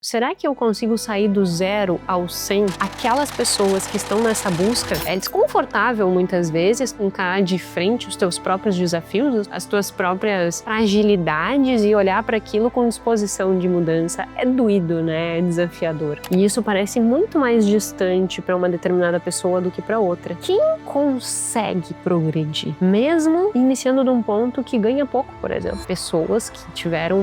Será que eu consigo sair do 0 ao 100? Aquelas pessoas que estão nessa busca, é desconfortável muitas vezes encarar de frente os teus próprios desafios, as tuas próprias fragilidades e olhar para aquilo com disposição de mudança. É doído, né? É desafiador. E isso parece muito mais distante para uma determinada pessoa do que para outra. Quem consegue progredir, mesmo iniciando de um ponto que ganha pouco, por exemplo? Pessoas que tiveram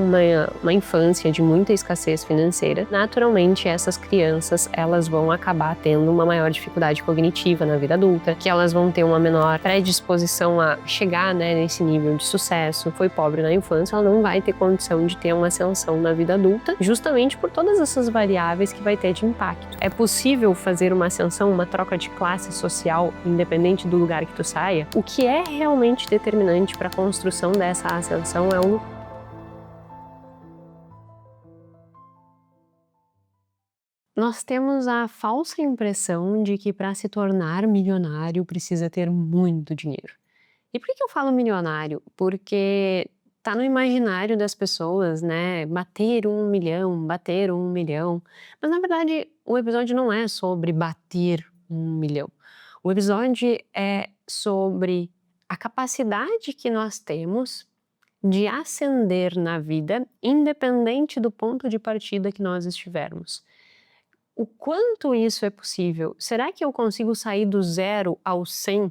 uma infância de muita escassez financeira, naturalmente essas crianças elas vão acabar tendo uma maior dificuldade cognitiva na vida adulta, que elas vão ter uma menor predisposição a chegar, nesse nível de sucesso. Foi pobre na infância, ela não vai ter condição de ter uma ascensão na vida adulta, justamente por todas essas variáveis que vai ter de impacto. É possível fazer uma ascensão, uma troca de classe social, independente do lugar que tu saia? O que é realmente determinante para a construção dessa ascensão é o Nós temos a falsa impressão de que para se tornar milionário precisa ter muito dinheiro. E por que eu falo milionário? Porque tá no imaginário das pessoas, né? Bater 1 milhão, bater 1 milhão. Mas na verdade o episódio não é sobre bater 1 milhão. O episódio é sobre a capacidade que nós temos de ascender na vida, independente do ponto de partida que nós estivermos. O quanto isso é possível? Será que eu consigo sair do 0 ao 100?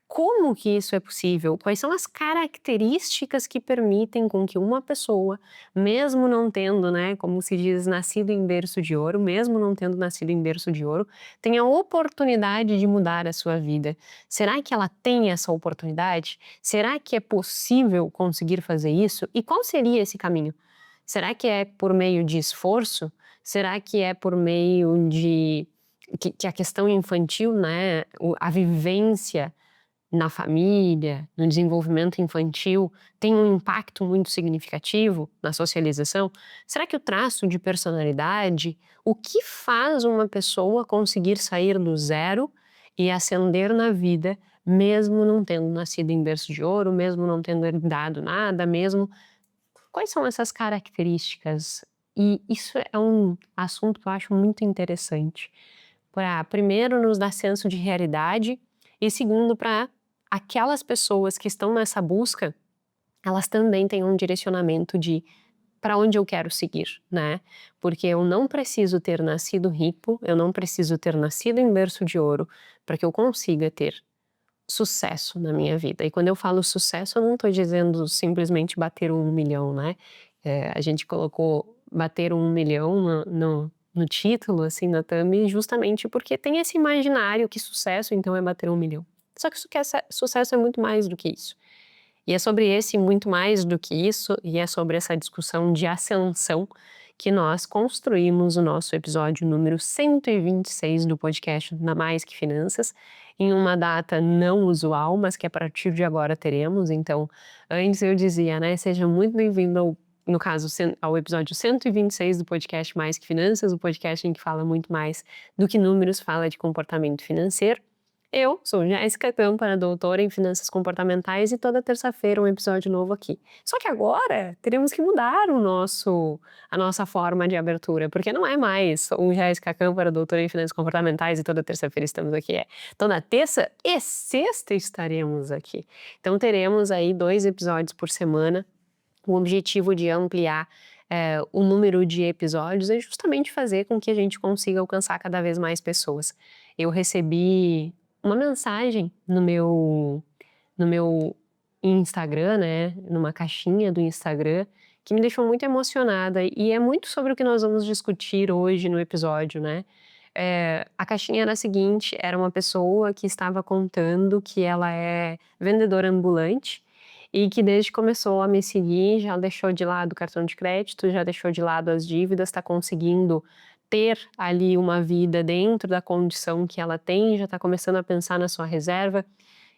Como que isso é possível? Quais são as características que permitem com que uma pessoa, mesmo não tendo, como se diz, nascido em berço de ouro, mesmo não tendo nascido em berço de ouro, tenha a oportunidade de mudar a sua vida? Será que ela tem essa oportunidade? Será que é possível conseguir fazer isso? E qual seria esse caminho? Será que é por meio de esforço? Será que é por meio de que a questão infantil, a vivência na família, no desenvolvimento infantil, tem um impacto muito significativo na socialização? Será que o traço de personalidade, o que faz uma pessoa conseguir sair do 0 e ascender na vida, mesmo não tendo nascido em berço de ouro, mesmo não tendo herdado nada, mesmo... Quais são essas características? E isso é um assunto que eu acho muito interessante, para primeiro nos dar senso de realidade e segundo para aquelas pessoas que estão nessa busca, elas também têm um direcionamento de para onde eu quero seguir, Porque eu não preciso ter nascido rico, eu não preciso ter nascido em berço de ouro para que eu consiga ter sucesso na minha vida. E quando eu falo sucesso, eu não estou dizendo simplesmente bater 1 milhão, a gente colocou bater 1 milhão no título, assim, na thumb, justamente porque tem esse imaginário que sucesso, então, é bater 1 milhão. Só que sucesso é muito mais do que isso. E é sobre esse muito mais do que isso, e é sobre essa discussão de ascensão que nós construímos o nosso episódio número 126 do podcast Na Mais Que Finanças, em uma data não usual, mas que a partir de agora teremos. Então, antes eu dizia, seja muito bem-vindo no caso, ao episódio 126 do podcast Mais Que Finanças, o podcast em que fala muito mais do que números, fala de comportamento financeiro. Eu sou Jéssica Tâmpara, doutora em Finanças Comportamentais, e toda terça-feira um episódio novo aqui. Só que agora teremos que mudar a nossa forma de abertura, porque não é mais um Jéssica Tâmpara, doutora em Finanças Comportamentais, e toda terça-feira estamos aqui. Toda terça e sexta estaremos aqui. Então teremos aí 2 episódios por semana. O objetivo de ampliar o número de episódios é justamente fazer com que a gente consiga alcançar cada vez mais pessoas. Eu recebi uma mensagem no meu Instagram, numa caixinha do Instagram, que me deixou muito emocionada, e é muito sobre o que nós vamos discutir hoje no episódio, a caixinha era a seguinte: era uma pessoa que estava contando que ela é vendedora ambulante e que desde que começou a me seguir já deixou de lado o cartão de crédito, já deixou de lado as dívidas, está conseguindo ter ali uma vida dentro da condição que ela tem, já está começando a pensar na sua reserva.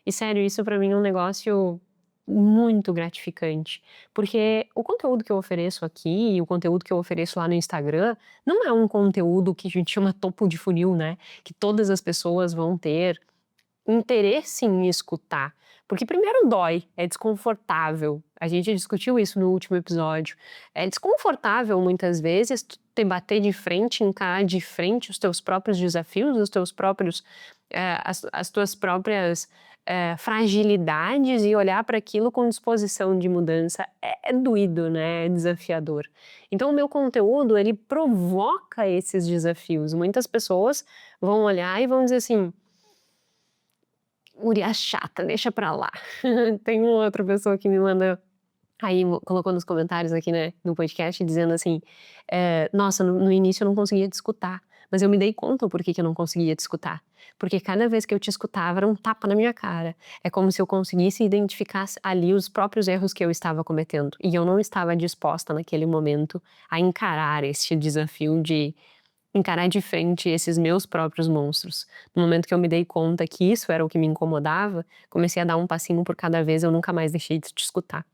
E sério, isso para mim é um negócio muito gratificante, porque o conteúdo que eu ofereço aqui, o conteúdo que eu ofereço lá no Instagram, não é um conteúdo que a gente chama topo de funil, que todas as pessoas vão ter interesse em escutar. Porque primeiro dói, é desconfortável, A gente discutiu isso no último episódio. É desconfortável muitas vezes tu te bater de frente, encarar de frente os teus próprios desafios, os teus próprios, as tuas próprias fragilidades e olhar para aquilo com disposição de mudança. É doído, né? É desafiador. Então o meu conteúdo ele provoca esses desafios. Muitas pessoas vão olhar e vão dizer assim: "Guria chata, deixa pra lá". Tem uma outra pessoa que me manda aí colocou nos comentários aqui, né, no podcast dizendo assim, "Nossa, no início eu não conseguia te escutar, mas eu me dei conta o porquê que eu não conseguia te escutar, porque cada vez que eu te escutava era um tapa na minha cara, é como se eu conseguisse identificar ali os próprios erros que eu estava cometendo, e eu não estava disposta naquele momento a encarar este desafio de encarar de frente esses meus próprios monstros. No momento que eu me dei conta que isso era o que me incomodava, comecei a dar um passinho por cada vez, eu nunca mais deixei de te escutar.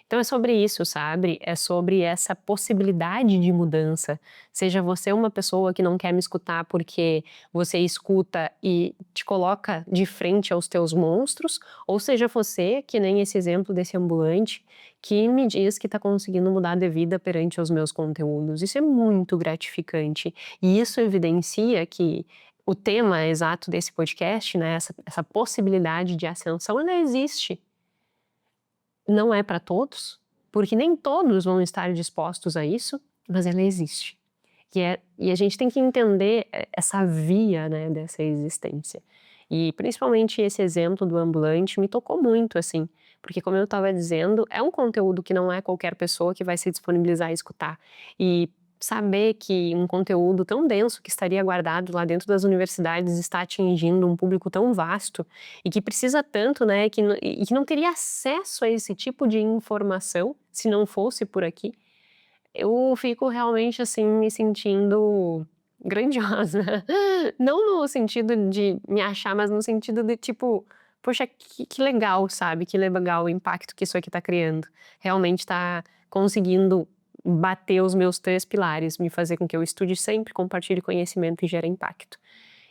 Então é sobre isso, sabe? É sobre essa possibilidade de mudança. Seja você uma pessoa que não quer me escutar porque você escuta e te coloca de frente aos teus monstros, ou seja você, que nem esse exemplo desse ambulante, que me diz que está conseguindo mudar de vida perante os meus conteúdos. Isso é muito gratificante. E isso evidencia que o tema exato desse podcast, né, essa possibilidade de ascensão, ela existe. Não é para todos, porque nem todos vão estar dispostos a isso, mas ela existe. E a gente tem que entender essa via, né, dessa existência. E principalmente esse exemplo do ambulante me tocou muito, assim, porque como eu estava dizendo, é um conteúdo que não é qualquer pessoa que vai se disponibilizar a escutar. E saber que um conteúdo tão denso que estaria guardado lá dentro das universidades está atingindo um público tão vasto e que precisa tanto, né, e que não teria acesso a esse tipo de informação se não fosse por aqui, eu fico realmente, assim, me sentindo grandiosa. Não no sentido de me achar, mas no sentido de tipo: "Poxa, que legal", sabe, que legal o impacto que isso aqui tá criando. Realmente tá conseguindo bater os meus 3 pilares, me fazer com que eu estude sempre, compartilhe conhecimento e gere impacto.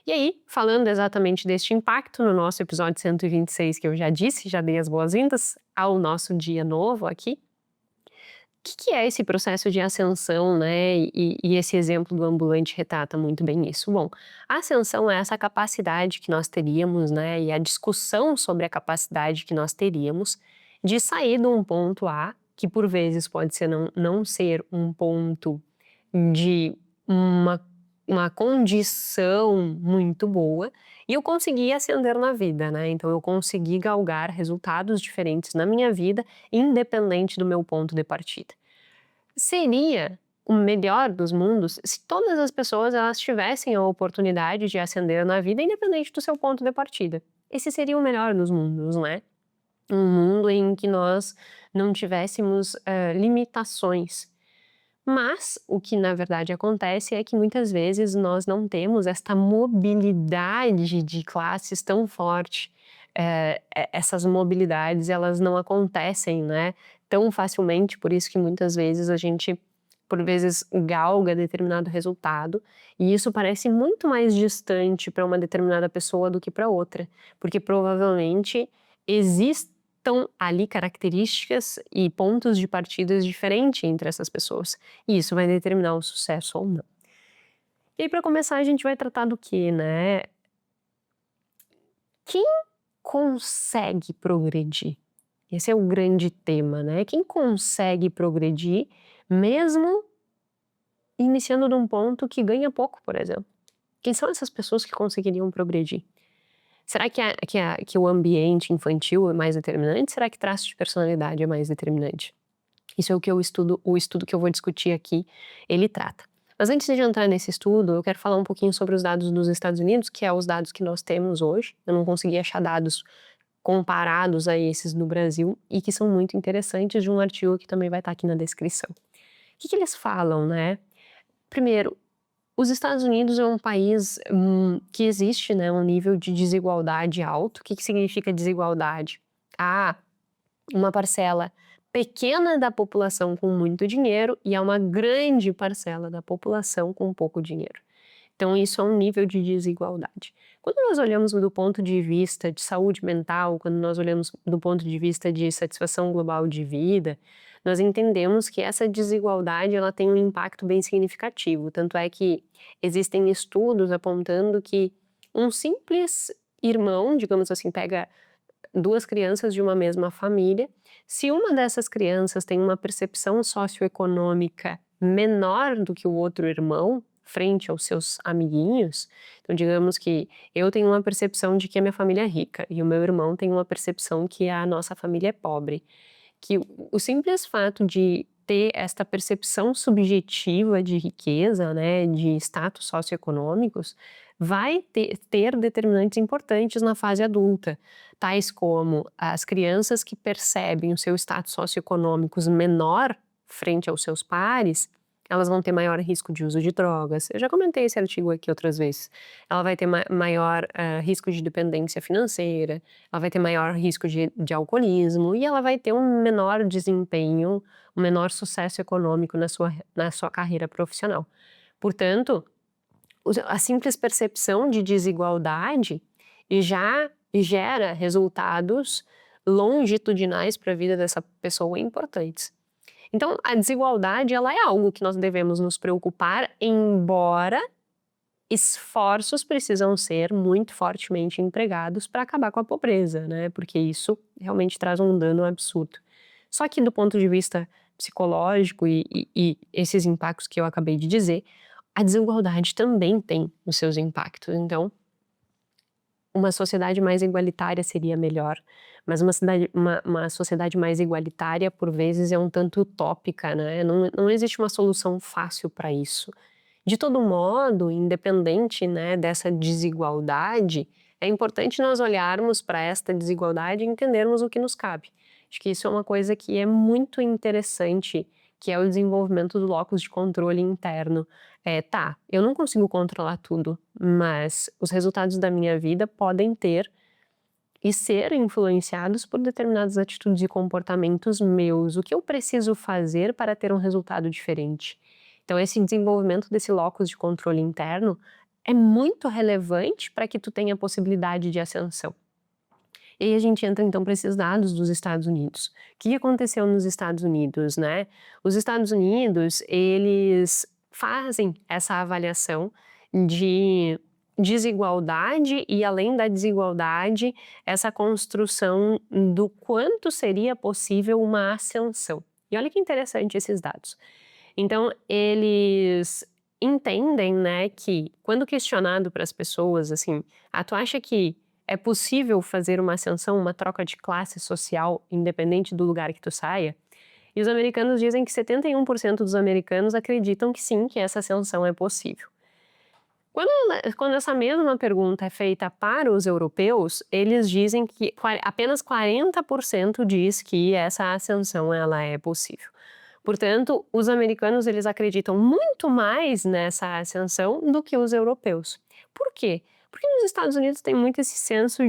E aí, falando exatamente deste impacto, no nosso episódio 126 que eu já disse, já dei as boas-vindas ao nosso dia novo aqui, que é esse processo de ascensão, né, e esse exemplo do ambulante retrata muito bem isso. Bom, a ascensão é essa capacidade que nós teríamos, né, e a discussão sobre a capacidade que nós teríamos de sair de um ponto A, que por vezes pode ser não ser um ponto de uma uma condição muito boa, e eu consegui ascender na vida, né, então eu consegui galgar resultados diferentes na minha vida, independente do meu ponto de partida. Seria o melhor dos mundos se todas as pessoas elas tivessem a oportunidade de ascender na vida independente do seu ponto de partida. Esse seria o melhor dos mundos, né? Um mundo em que nós não tivéssemos limitações. Mas o que na verdade acontece é que muitas vezes nós não temos esta mobilidade de classes tão forte. Essas mobilidades elas não acontecem, né, tão facilmente, por isso que muitas vezes a gente, por vezes, galga determinado resultado, e isso parece muito mais distante para uma determinada pessoa do que para outra, porque provavelmente existam ali características e pontos de partidas diferentes entre essas pessoas, e isso vai determinar o sucesso ou não. E aí para começar a gente vai tratar do quê, né? Quem consegue progredir? Esse é o grande tema, né? Quem consegue progredir mesmo iniciando de um ponto que ganha pouco, por exemplo? Quem são essas pessoas que conseguiriam progredir? Será que o ambiente infantil é mais determinante? Será que traço de personalidade é mais determinante? Isso é o que o estudo que eu vou discutir aqui, ele trata. Mas antes de entrar nesse estudo, eu quero falar um pouquinho sobre os dados dos Estados Unidos, que é os dados que nós temos hoje. Eu não consegui achar dados comparados a esses no Brasil e que são muito interessantes, de um artigo que também vai estar aqui na descrição. O que eles falam, né? Primeiro, os Estados Unidos é um país que existe, né, um nível de desigualdade alto. O que significa desigualdade? Ah, uma parcela pequena da população com muito dinheiro e há uma grande parcela da população com pouco dinheiro. Então isso é um nível de desigualdade. Quando nós olhamos do ponto de vista de saúde mental, quando nós olhamos do ponto de vista de satisfação global de vida, nós entendemos que essa desigualdade ela tem um impacto bem significativo, tanto é que existem estudos apontando que um simples irmão, digamos assim, pega 2 crianças de uma mesma família, se uma dessas crianças tem uma percepção socioeconômica menor do que o outro irmão, frente aos seus amiguinhos, então digamos que eu tenho uma percepção de que a minha família é rica e o meu irmão tem uma percepção que a nossa família é pobre, que o simples fato de ter esta percepção subjetiva de riqueza, né, de status socioeconômicos, vai ter determinantes importantes na fase adulta, tais como as crianças que percebem o seu status socioeconômicos menor frente aos seus pares, elas vão ter maior risco de uso de drogas. Eu já comentei esse artigo aqui outras vezes. Ela vai ter maior risco de dependência financeira, ela vai ter maior risco de alcoolismo e ela vai ter um menor desempenho, um menor sucesso econômico na sua carreira profissional. Portanto, a simples percepção de desigualdade já gera resultados longitudinais para a vida dessa pessoa importantes. Então, a desigualdade ela é algo que nós devemos nos preocupar, embora esforços precisam ser muito fortemente empregados para acabar com a pobreza, né? Porque isso realmente traz um dano absurdo. Só que do ponto de vista psicológico e esses impactos que eu acabei de dizer, a desigualdade também tem os seus impactos. Então, uma sociedade mais igualitária seria melhor, mas uma sociedade mais igualitária, por vezes, é um tanto utópica, né? Não existe uma solução fácil para isso. De todo modo, independente, né, dessa desigualdade, é importante nós olharmos para esta desigualdade e entendermos o que nos cabe. Acho que isso é uma coisa que é muito interessante, que é o desenvolvimento do locus de controle interno. Tá, eu não consigo controlar tudo, mas os resultados da minha vida podem ter e ser influenciados por determinadas atitudes e comportamentos meus. O que eu preciso fazer para ter um resultado diferente? Então esse desenvolvimento desse locus de controle interno é muito relevante para que tu tenha possibilidade de ascensão. E aí a gente entra então para esses dados dos Estados Unidos. O que aconteceu nos Estados Unidos, né? Os Estados Unidos, eles fazem essa avaliação de desigualdade e, além da desigualdade, essa construção do quanto seria possível uma ascensão. E olha que interessante esses dados. Então, eles entendem, né, que quando questionado para as pessoas, assim, tu acha que é possível fazer uma ascensão, uma troca de classe social, independente do lugar que tu saia? E os americanos dizem que 71% dos americanos acreditam que sim, que essa ascensão é possível. Quando essa mesma pergunta é feita para os europeus, eles dizem que apenas 40% diz que essa ascensão ela é possível. Portanto, os americanos eles acreditam muito mais nessa ascensão do que os europeus. Por quê? Porque nos Estados Unidos tem muito esse senso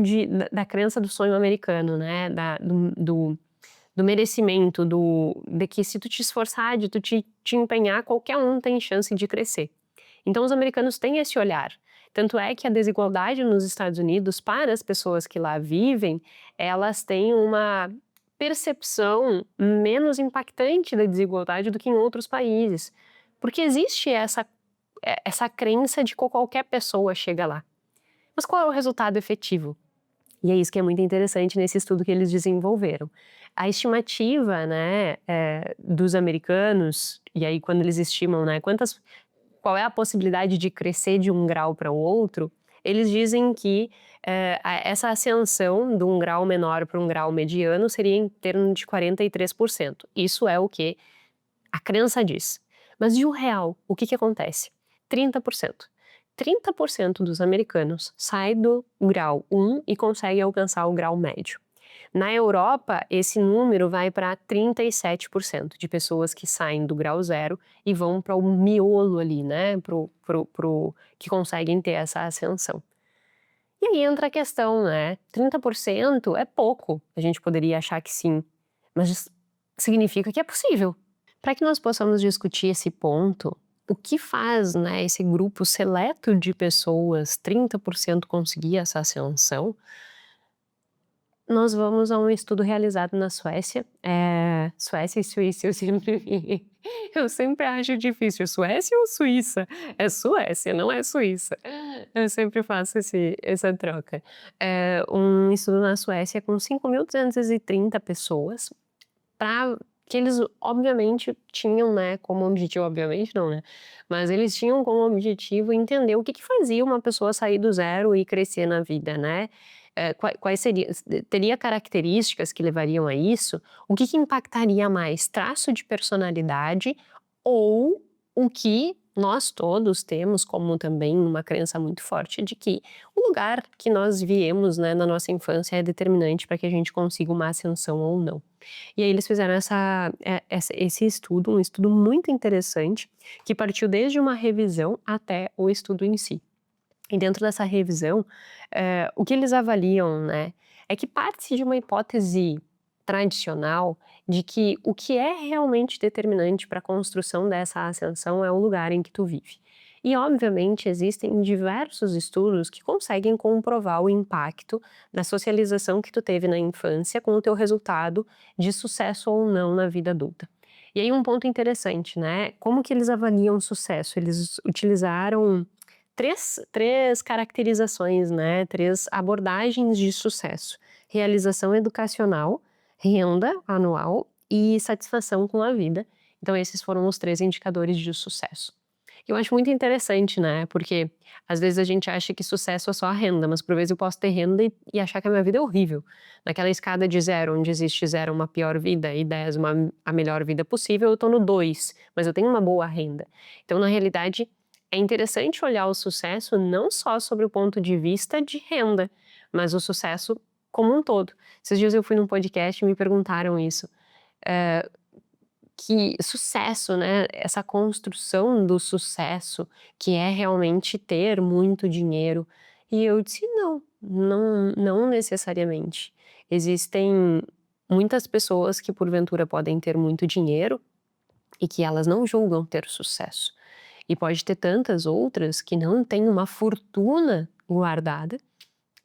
da crença do sonho americano, né? Do merecimento, de que se tu te esforçar, de tu te empenhar, qualquer um tem chance de crescer. Então os americanos têm esse olhar. Tanto é que a desigualdade nos Estados Unidos, para as pessoas que lá vivem, elas têm uma percepção menos impactante da desigualdade do que em outros países. Porque existe essa crença de que qualquer pessoa chega lá. Mas qual é o resultado efetivo? E é isso que é muito interessante nesse estudo que eles desenvolveram. A estimativa, né, dos americanos, e aí quando eles estimam, né, qual é a possibilidade de crescer de um grau para o outro, eles dizem que essa ascensão de um grau menor para um grau mediano seria em torno de 43%. Isso é o que a crença diz. Mas e o real? O que acontece? 30%. 30% dos americanos sai do grau 1 e consegue alcançar o grau médio. Na Europa, esse número vai para 37% de pessoas que saem do grau 0 e vão para o miolo ali, né? Que conseguem ter essa ascensão. E aí entra a questão, né? 30% é pouco, a gente poderia achar que sim, mas significa que é possível. Para que nós possamos discutir esse ponto, o que faz, né, esse grupo seleto de pessoas, 30% conseguir essa ascensão, nós vamos a um estudo realizado na Suécia, Suécia e Suíça, eu sempre acho difícil, Suécia ou Suíça? É Suécia, não é Suíça. Eu sempre faço essa troca. Um estudo na Suécia com 5.230 pessoas, para que eles obviamente tinham, né, como objetivo, obviamente não, né, mas eles tinham como objetivo entender o que que fazia uma pessoa sair do zero e crescer na vida, né. Quais teria características que levariam a isso, o que que impactaria mais, traço de personalidade ou o que nós todos temos como também uma crença muito forte de que o lugar que nós viemos, né, na nossa infância é determinante para que a gente consiga uma ascensão ou não. E aí eles fizeram esse estudo, um estudo muito interessante, que partiu desde uma revisão até o estudo em si. E dentro dessa revisão, o que eles avaliam, né, é que parte-se de uma hipótese tradicional de que o que é realmente determinante para a construção dessa ascensão é o lugar em que tu vive. E obviamente existem diversos estudos que conseguem comprovar o impacto da socialização que tu teve na infância com o teu resultado de sucesso ou não na vida adulta. E aí um ponto interessante, né, como que eles avaliam o sucesso? Eles utilizaram três caracterizações, né, três abordagens de sucesso: realização educacional, renda anual e satisfação com a vida. Então esses foram os 3 indicadores de sucesso. Eu acho muito interessante, né, porque às vezes a gente acha que sucesso é só a renda, mas por vezes eu posso ter renda e achar que a minha vida é horrível. Naquela escada de 0, onde existe 0 uma pior vida e 10 a melhor vida possível, eu tô no 2, mas eu tenho uma boa renda. Então na realidade é interessante olhar o sucesso não só sobre o ponto de vista de renda, mas o sucesso como um todo. Esses dias eu fui num podcast e me perguntaram isso, que sucesso, né, essa construção do sucesso, que é realmente ter muito dinheiro, e eu disse: "Não necessariamente". Existem muitas pessoas que porventura podem ter muito dinheiro e que elas não julgam ter sucesso. E pode ter tantas outras que não têm uma fortuna guardada,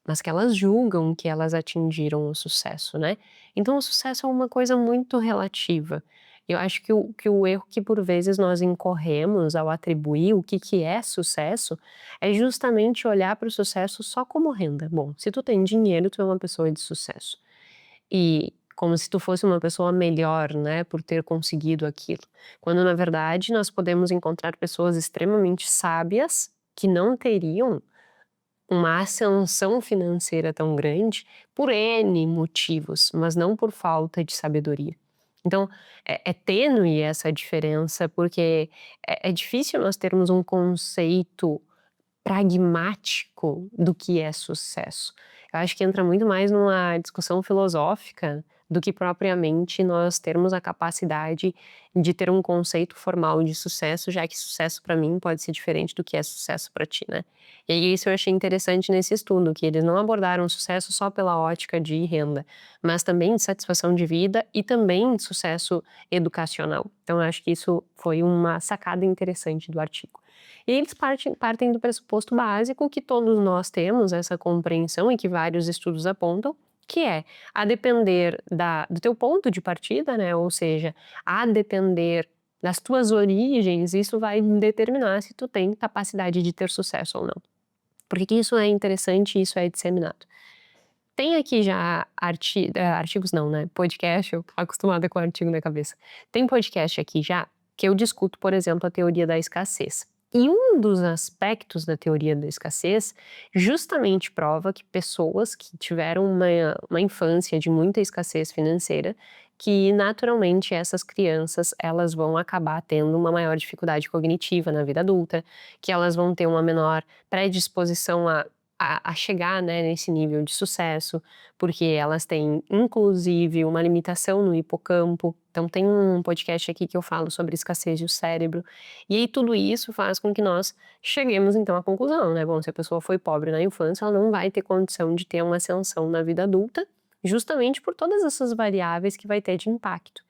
mas que elas julgam que elas atingiram o sucesso, né. Então o sucesso é uma coisa muito relativa. Eu acho que o erro que por vezes nós incorremos ao atribuir o que que é sucesso, é justamente olhar para o sucesso só como renda. Bom, se tu tem dinheiro, tu é uma pessoa de sucesso. E como se tu fosse uma pessoa melhor, né, por ter conseguido aquilo. Quando na verdade nós podemos encontrar pessoas extremamente sábias, que não teriam uma ascensão financeira tão grande por N motivos, mas não por falta de sabedoria. Então, é tênue essa diferença, porque é difícil nós termos um conceito pragmático do que é sucesso. Eu acho que entra muito mais numa discussão filosófica do que propriamente nós termos a capacidade de ter um conceito formal de sucesso, já que sucesso para mim pode ser diferente do que é sucesso para ti, né. E aí isso eu achei interessante nesse estudo, que eles não abordaram o sucesso só pela ótica de renda, mas também de satisfação de vida e também de sucesso educacional. Então eu acho que isso foi uma sacada interessante do artigo. E eles partem do pressuposto básico que todos nós temos essa compreensão e que vários estudos apontam, que é, a depender do teu ponto de partida, né, ou seja, a depender das tuas origens, isso vai determinar se tu tem capacidade de ter sucesso ou não. Por que que isso é interessante e isso é disseminado? Tem aqui já artigos não, né, podcast, eu tô acostumada com artigo na cabeça. Tem podcast aqui já, que eu discuto, por exemplo, a teoria da escassez. E um dos aspectos da teoria da escassez justamente prova que pessoas que tiveram uma infância de muita escassez financeira, que naturalmente essas crianças, elas vão acabar tendo uma maior dificuldade cognitiva na vida adulta, que elas vão ter uma menor predisposição a chegar, né, nesse nível de sucesso, porque elas têm inclusive uma limitação no hipocampo. Então tem um podcast aqui que eu falo sobre escassez do cérebro, e aí tudo isso faz com que nós cheguemos então à conclusão, né, bom, se a pessoa foi pobre na infância, ela não vai ter condição de ter uma ascensão na vida adulta, justamente por todas essas variáveis que vai ter de impacto.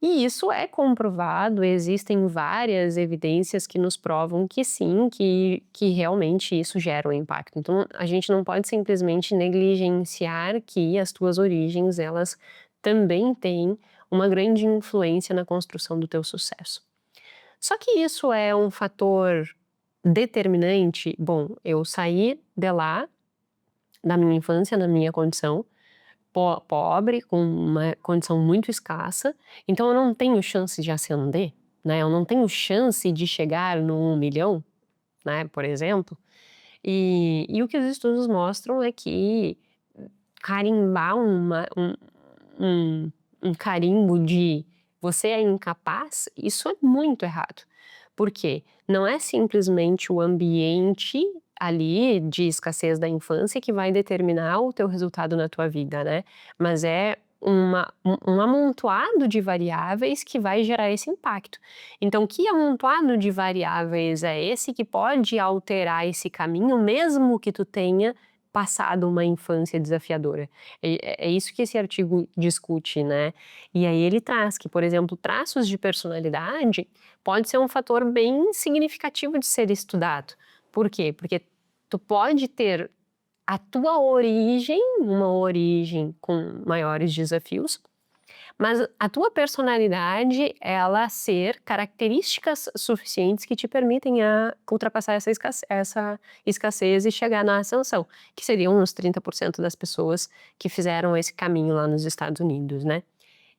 E isso é comprovado, existem várias evidências que nos provam que sim, que realmente isso gera um impacto. Então, a gente não pode simplesmente negligenciar que as tuas origens, elas também têm uma grande influência na construção do teu sucesso. Só que isso é um fator determinante? Bom, eu saí de lá, da minha infância, na minha condição, pobre, com uma condição muito escassa, então eu não tenho chance de ascender, né, eu não tenho chance de chegar no 1.000.000, né, por exemplo. E o que os estudos mostram é que carimbar um um carimbo de "você é incapaz", isso é muito errado. Por quê? Não é simplesmente o ambiente ali de escassez da infância que vai determinar o teu resultado na tua vida, né, mas é um amontoado de variáveis que vai gerar esse impacto. Então, que amontoado de variáveis é esse que pode alterar esse caminho, mesmo que tu tenha passado uma infância desafiadora? É isso que esse artigo discute, né. E aí ele traz que, por exemplo, traços de personalidade pode ser um fator bem significativo de ser estudado. Por quê? Porque tu pode ter a tua origem, uma origem com maiores desafios, mas a tua personalidade, ela ser características suficientes que te permitem a ultrapassar essa escassez e chegar na ascensão, que seriam uns 30% das pessoas que fizeram esse caminho lá nos Estados Unidos, né.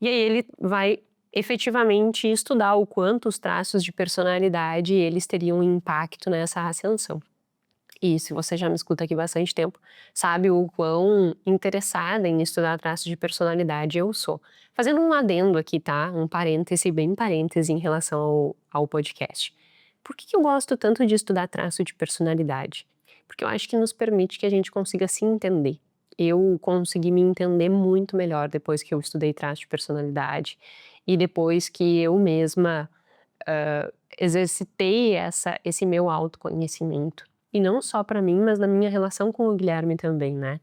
E aí ele vai efetivamente estudar o quanto os traços de personalidade eles teriam impacto nessa ascensão. E se você já me escuta aqui bastante tempo, sabe o quão interessada em estudar traços de personalidade eu sou. Fazendo um adendo aqui, tá? Um parêntese, bem parêntese em relação ao podcast. Por que eu gosto tanto de estudar traço de personalidade? Porque eu acho que nos permite que a gente consiga se entender. Eu consegui me entender muito melhor depois que eu estudei traço de personalidade e depois que eu mesma exercitei esse meu autoconhecimento. E não só para mim, mas na minha relação com o Guilherme também, né.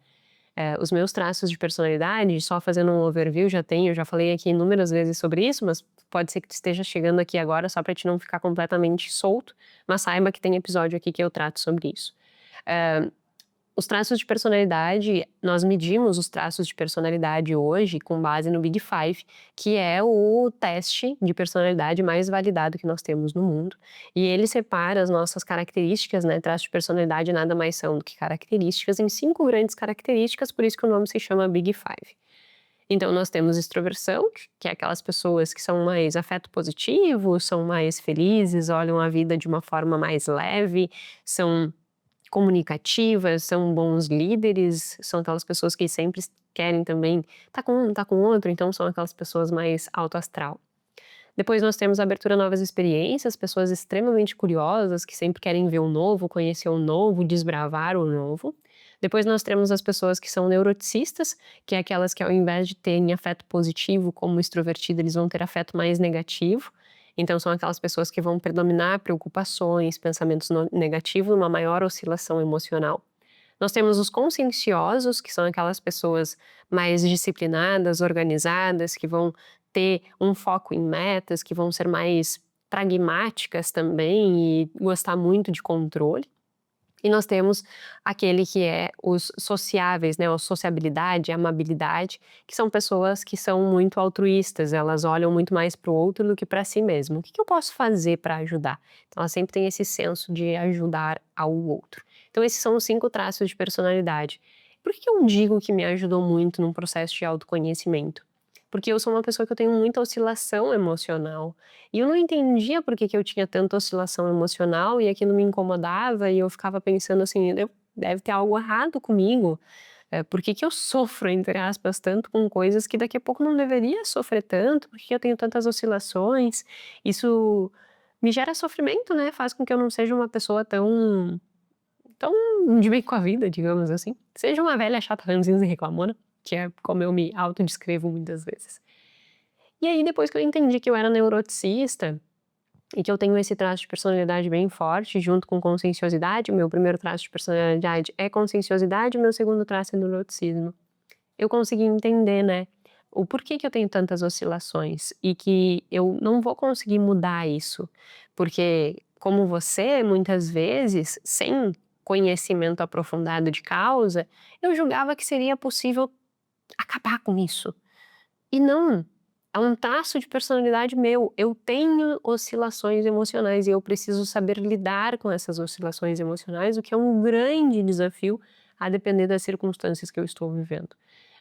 Os meus traços de personalidade, só fazendo um overview, eu já falei aqui inúmeras vezes sobre isso, mas pode ser que tu esteja chegando aqui agora só para te não ficar completamente solto, mas saiba que tem episódio aqui que eu trato sobre isso. Os traços de personalidade, nós medimos os traços de personalidade hoje com base no Big Five, que é o teste de personalidade mais validado que nós temos no mundo. E ele separa as nossas características, né, traços de personalidade nada mais são do que características em 5 grandes características, por isso que o nome se chama Big Five. Então nós temos extroversão, que é aquelas pessoas que são mais afeto positivo, são mais felizes, olham a vida de uma forma mais leve, são comunicativas, são bons líderes, são aquelas pessoas que sempre querem também tá com outro, então são aquelas pessoas mais alto astral. Depois nós temos a abertura a novas experiências, pessoas extremamente curiosas que sempre querem ver o novo, conhecer o novo, desbravar o novo. Depois nós temos as pessoas que são neuroticistas, que é aquelas que ao invés de terem afeto positivo como extrovertido, eles vão ter afeto mais negativo. Então são aquelas pessoas que vão predominar preocupações, pensamentos negativos, uma maior oscilação emocional. Nós temos os conscienciosos, que são aquelas pessoas mais disciplinadas, organizadas, que vão ter um foco em metas, que vão ser mais pragmáticas também e gostar muito de controle. E nós temos aquele que é os sociáveis, né, a sociabilidade, a amabilidade, que são pessoas que são muito altruístas, elas olham muito mais para o outro do que para si mesmo. O que eu posso fazer para ajudar? Então ela sempre tem esse senso de ajudar ao outro. Então esses são os 5 traços de personalidade. Por que eu digo que me ajudou muito num processo de autoconhecimento? Porque eu sou uma pessoa que eu tenho muita oscilação emocional. E eu não entendia por que eu tinha tanta oscilação emocional e aquilo me incomodava e eu ficava pensando assim: Deve ter algo errado comigo, por que eu sofro, entre aspas, tanto com coisas que daqui a pouco não deveria sofrer tanto, por que eu tenho tantas oscilações?". Isso me gera sofrimento, né, faz com que eu não seja uma pessoa tão de bem com a vida, digamos assim. Seja uma velha chata ranzinza e reclamona, que é como eu me autodescrevo muitas vezes. E aí depois que eu entendi que eu era neuroticista, e que eu tenho esse traço de personalidade bem forte, junto com conscienciosidade, o meu primeiro traço de personalidade é conscienciosidade, o meu segundo traço é neuroticismo. Eu consegui entender, né, o porquê que eu tenho tantas oscilações e que eu não vou conseguir mudar isso, porque como você, muitas vezes, sem conhecimento aprofundado de causa, eu julgava que seria possível acabar com isso. E não, é um traço de personalidade meu. Eu tenho oscilações emocionais e eu preciso saber lidar com essas oscilações emocionais, o que é um grande desafio, a depender das circunstâncias que eu estou vivendo.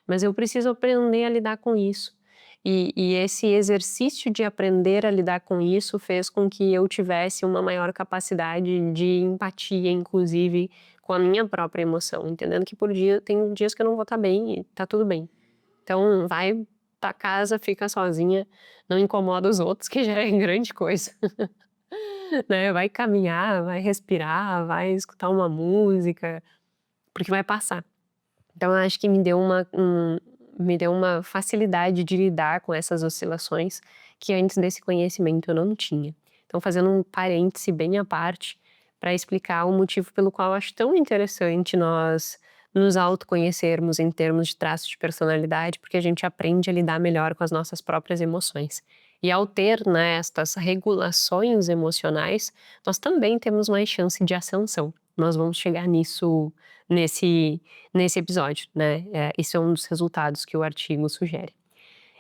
Mas eu preciso aprender a lidar com isso. E esse exercício de aprender a lidar com isso fez com que eu tivesse uma maior capacidade de empatia, inclusive, com a minha própria emoção, entendendo que por dia tem dias que eu não vou estar bem e tá tudo bem. Então vai pra casa, fica sozinha, não incomoda os outros, que já é grande coisa, né. Vai caminhar, vai respirar, vai escutar uma música, porque vai passar. Então eu acho que me deu uma facilidade de lidar com essas oscilações, que antes desse conhecimento eu não tinha. Então fazendo um parêntese bem à parte, para explicar o motivo pelo qual eu acho tão interessante nós nos autoconhecermos em termos de traços de personalidade, porque a gente aprende a lidar melhor com as nossas próprias emoções. E ao ter, né, estas regulações emocionais, nós também temos mais chance de ascensão. Nós vamos chegar nisso nesse nesse episódio, né, isso é um dos resultados que o artigo sugere.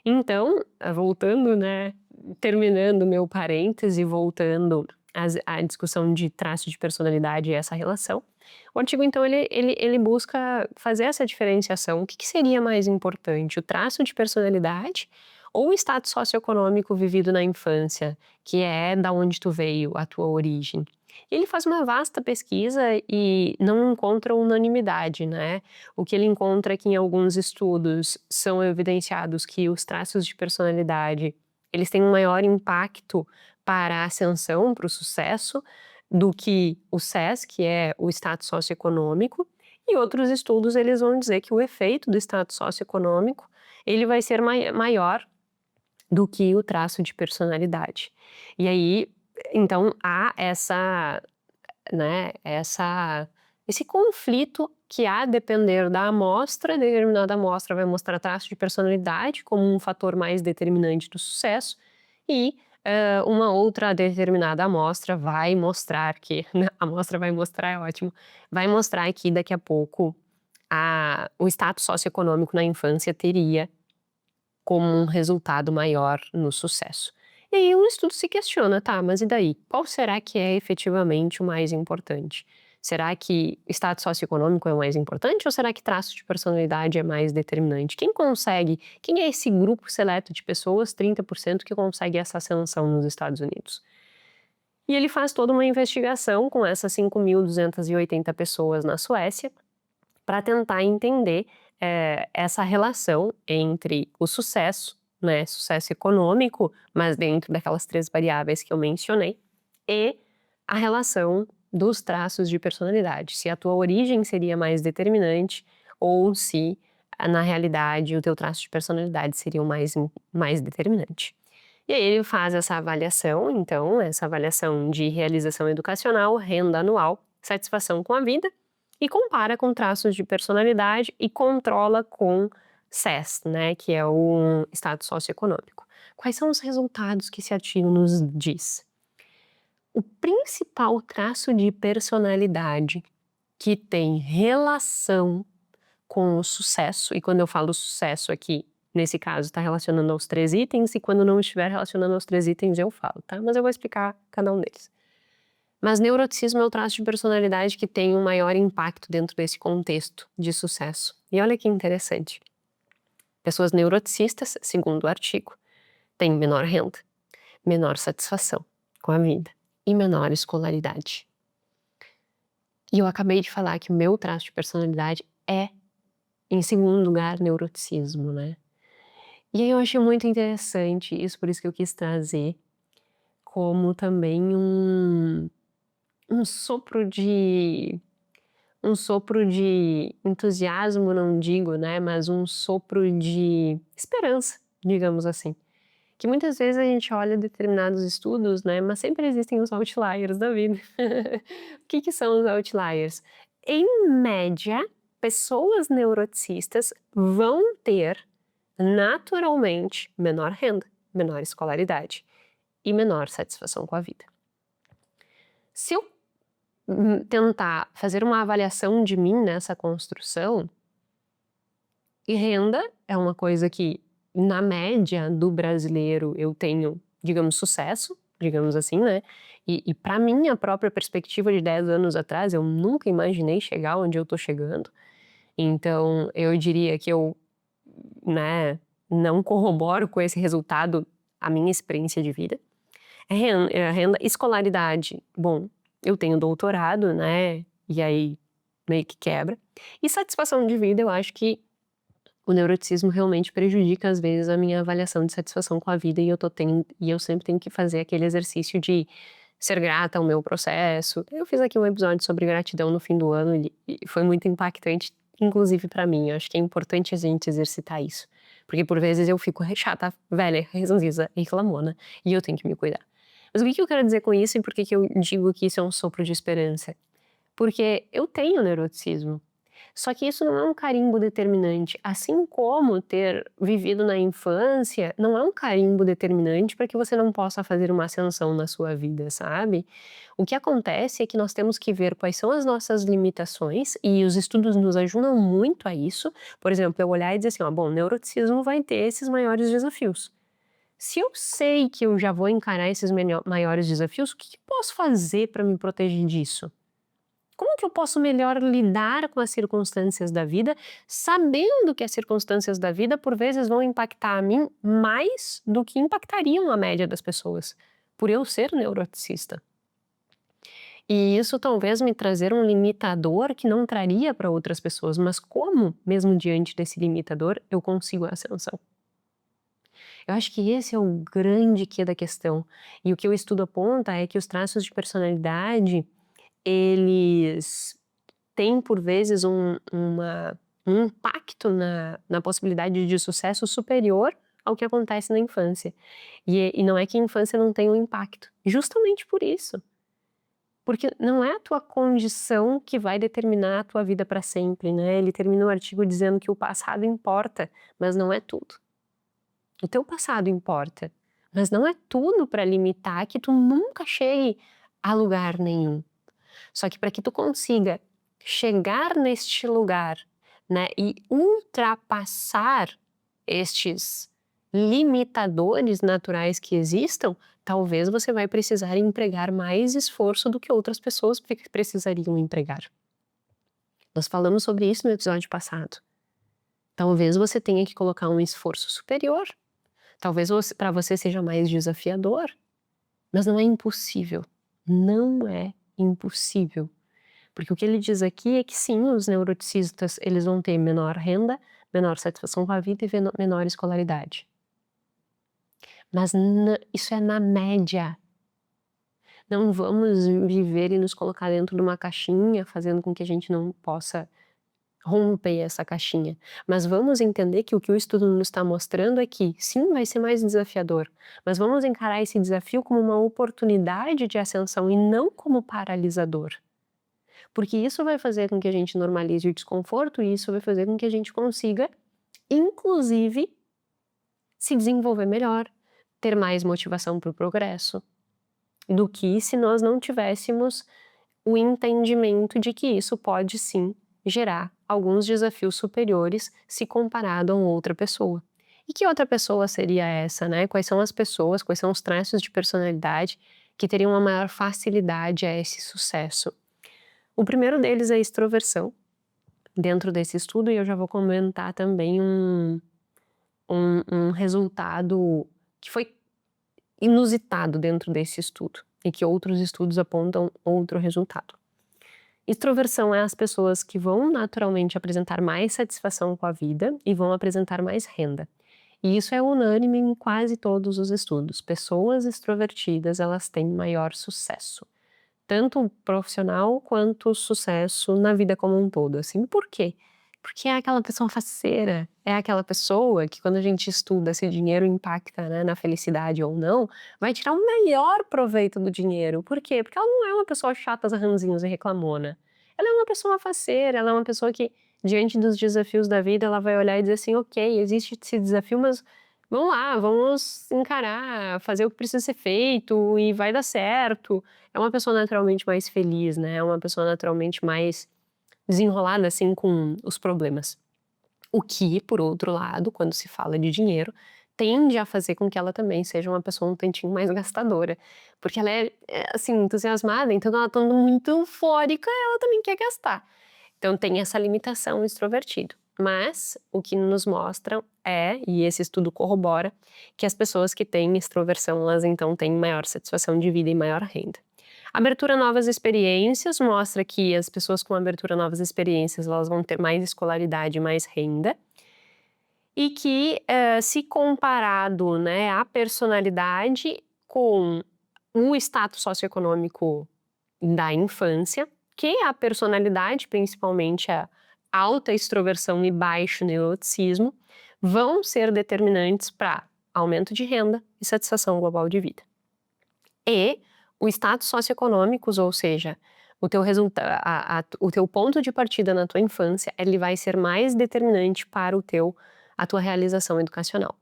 Então, voltando, né, terminando o meu parêntese, voltando à discussão de traço de personalidade e essa relação, o artigo então ele busca fazer essa diferenciação, o que que seria mais importante, o traço de personalidade ou o status socioeconômico vivido na infância, que é da onde tu veio, a tua origem. Ele faz uma vasta pesquisa e não encontra unanimidade, né. O que ele encontra é que em alguns estudos são evidenciados que os traços de personalidade, eles têm um maior impacto para a ascensão, para o sucesso, do que o SES, que é o status socioeconômico, e outros estudos eles vão dizer que o efeito do status socioeconômico, ele vai ser maior do que o traço de personalidade. E aí, então há essa, né, esse conflito que a depender da amostra, determinada amostra vai mostrar traço de personalidade como um fator mais determinante do sucesso e, uma outra determinada amostra vai mostrar que né, a amostra vai mostrar é ótimo, vai mostrar que daqui a pouco o status socioeconômico na infância teria como um resultado maior no sucesso. E aí o estudo se questiona, tá, mas e daí? Qual será que é efetivamente o mais importante? Será que status socioeconômico é o mais importante ou será que traço de personalidade é mais determinante? Quem é esse grupo seleto de pessoas, 30% que consegue essa ascensão nos Estados Unidos? E ele faz toda uma investigação com essas 5.280 pessoas na Suécia, para tentar entender, essa relação entre o sucesso, né, sucesso econômico, mas dentro daquelas 3 variáveis que eu mencionei, e a relação dos traços de personalidade, se a tua origem seria mais determinante ou se, na realidade, o teu traço de personalidade seria o mais determinante. E aí ele faz essa avaliação, então, essa avaliação de realização educacional, renda anual, satisfação com a vida, e compara com traços de personalidade e controla com SES, né, que é o status socioeconômico. Quais são os resultados que esse artigo nos diz? O principal traço de personalidade que tem relação com o sucesso, e quando eu falo sucesso aqui, nesse caso está relacionando aos 3 itens, e quando não estiver relacionando aos 3 itens eu falo, tá? Mas eu vou explicar cada um deles. Mas neuroticismo é o traço de personalidade que tem um maior impacto dentro desse contexto de sucesso. E olha que interessante. Pessoas neuroticistas, segundo o artigo, têm menor renda, menor satisfação com a vida e menor escolaridade. E eu acabei de falar que o meu traço de personalidade é, em segundo lugar, neuroticismo, né? E aí eu achei muito interessante isso, por isso que eu quis trazer como também um sopro de entusiasmo, não digo, né, mas um sopro de esperança, digamos assim. Que muitas vezes a gente olha determinados estudos, né, mas sempre existem os outliers da vida. O que que são os outliers? Em média, pessoas neuroticistas vão ter, naturalmente menor renda, menor escolaridade e menor satisfação com a vida. Se eu tentar fazer uma avaliação de mim nessa construção, e renda é uma coisa que, na média do brasileiro, eu tenho, digamos, sucesso, digamos assim, né? E para minha própria perspectiva de 10 anos atrás, eu nunca imaginei chegar onde eu tô chegando. Então, eu diria que eu, né, não corroboro com esse resultado a minha experiência de vida. Renda, escolaridade, bom, eu tenho doutorado, né, e aí meio que quebra. E satisfação de vida, eu acho que o neuroticismo realmente prejudica, às vezes, a minha avaliação de satisfação com a vida e eu sempre tenho que fazer aquele exercício de ser grata ao meu processo. Eu fiz aqui um episódio sobre gratidão no fim do ano e foi muito impactante, inclusive pra mim. Eu acho que é importante a gente exercitar isso, porque por vezes eu fico chata, velha, ranzinza e reclamona, e eu tenho que me cuidar. Mas o que eu quero dizer com isso e por que eu digo que isso é um sopro de esperança? Porque eu tenho neuroticismo. Só que isso não é um carimbo determinante, assim como ter vivido na infância não é um carimbo determinante para que você não possa fazer uma ascensão na sua vida, sabe? O que acontece é que nós temos que ver quais são as nossas limitações e os estudos nos ajudam muito a isso. Por exemplo, eu olhar e dizer assim, ó, bom, neuroticismo vai ter esses maiores desafios. Se eu sei que eu já vou encarar esses maiores desafios, o que eu posso fazer para me proteger disso? Como que eu posso melhor lidar com as circunstâncias da vida, sabendo que as circunstâncias da vida, por vezes, vão impactar a mim mais do que impactariam a média das pessoas, por eu ser neuroticista. E isso talvez me trazer um limitador que não traria para outras pessoas, mas como, mesmo diante desse limitador, eu consigo a ascensão? Eu acho que esse é o grande quê da questão. E o que o estudo aponta é que os traços de personalidade, eles têm por vezes um impacto na possibilidade de sucesso superior ao que acontece na infância. E não é que a infância não tem um impacto, justamente por isso. Porque não é a tua condição que vai determinar a tua vida para sempre, né? Ele termina o artigo dizendo que o passado importa, mas não é tudo. O teu passado importa, mas não é tudo para limitar que tu nunca chegue a lugar nenhum. Só que para que tu consiga chegar neste lugar, né, e ultrapassar estes limitadores naturais que existam, talvez você vai precisar empregar mais esforço do que outras pessoas precisariam empregar. Nós falamos sobre isso no episódio passado. Talvez você tenha que colocar um esforço superior. Talvez para você seja mais desafiador, mas não é impossível. Não é impossível. Porque o que ele diz aqui é que sim, os neuroticistas eles vão ter menor renda, menor satisfação com a vida e menor escolaridade. Mas isso é na média. Não vamos viver e nos colocar dentro de uma caixinha, fazendo com que a gente não possa romper essa caixinha. Mas vamos entender que o que o estudo nos está mostrando é que, sim, vai ser mais desafiador, mas vamos encarar esse desafio como uma oportunidade de ascensão e não como paralisador. Porque isso vai fazer com que a gente normalize o desconforto e isso vai fazer com que a gente consiga, inclusive, se desenvolver melhor, ter mais motivação para o progresso, do que se nós não tivéssemos o entendimento de que isso pode sim gerar alguns desafios superiores se comparado a outra pessoa. E que outra pessoa seria essa, né? Quais são as pessoas, quais são os traços de personalidade que teriam uma maior facilidade a esse sucesso? O primeiro deles é a extroversão, dentro desse estudo, e eu já vou comentar também um resultado que foi inusitado dentro desse estudo, e que outros estudos apontam outro resultado. Extroversão é as pessoas que vão naturalmente apresentar mais satisfação com a vida e vão apresentar mais renda. E isso é unânime em quase todos os estudos. Pessoas extrovertidas, elas têm maior sucesso, tanto profissional quanto sucesso na vida como um todo, assim. Por quê? Porque é aquela pessoa faceira, é aquela pessoa que quando a gente estuda se o dinheiro impacta, né, na felicidade ou não, vai tirar o melhor proveito do dinheiro. Por quê? Porque ela não é uma pessoa chata, ranzinhos e reclamona. Ela é uma pessoa faceira, ela é uma pessoa que diante dos desafios da vida, ela vai olhar e dizer assim: "Ok, existe esse desafio, mas vamos lá, vamos encarar, fazer o que precisa ser feito e vai dar certo". É uma pessoa naturalmente mais feliz, né, é uma pessoa naturalmente mais desenrolada, assim, com os problemas. O que, por outro lado, quando se fala de dinheiro, tende a fazer com que ela também seja uma pessoa um tantinho mais gastadora, porque ela assim, entusiasmada, então ela estando muito eufórica, ela também quer gastar. Então tem essa limitação extrovertido. Mas o que nos mostram e esse estudo corrobora, que as pessoas que têm extroversão, elas então têm maior satisfação de vida e maior renda. Abertura a novas experiências mostra que as pessoas com abertura a novas experiências, elas vão ter mais escolaridade e mais renda, e que, se comparado, né, a personalidade com o status socioeconômico da infância, que a personalidade, principalmente a alta extroversão e baixo neuroticismo, vão ser determinantes para aumento de renda e satisfação global de vida. E o status socioeconômicos, ou seja, o teu o teu ponto de partida na tua infância, ele vai ser mais determinante para a tua realização educacional.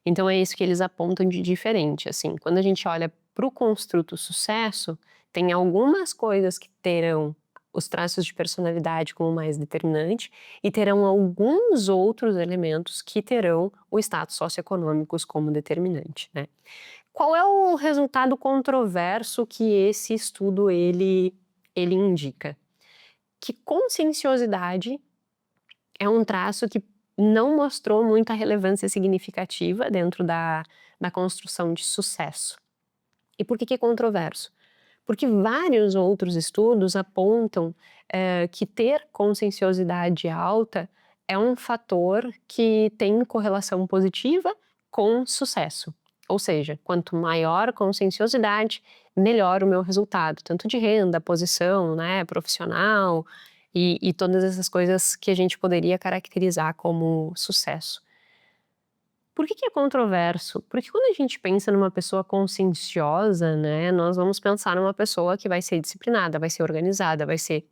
Então é isso que eles apontam de diferente, assim, quando a gente olha para o construto sucesso, tem algumas coisas que terão os traços de personalidade como mais determinante e terão alguns outros elementos que terão o status socioeconômicos como determinante, né. Qual é o resultado controverso que esse estudo ele indica? Que conscienciosidade é um traço que não mostrou muita relevância significativa dentro da construção de sucesso. E por que é controverso? Porque vários outros estudos apontam, que ter conscienciosidade alta é um fator que tem correlação positiva com sucesso. Ou seja, quanto maior a conscienciosidade, melhor o meu resultado, tanto de renda, posição, né, profissional e todas essas coisas que a gente poderia caracterizar como sucesso. Por que é controverso? Porque quando a gente pensa numa pessoa conscienciosa, né, nós vamos pensar numa pessoa que vai ser disciplinada, vai ser organizada, vai ser.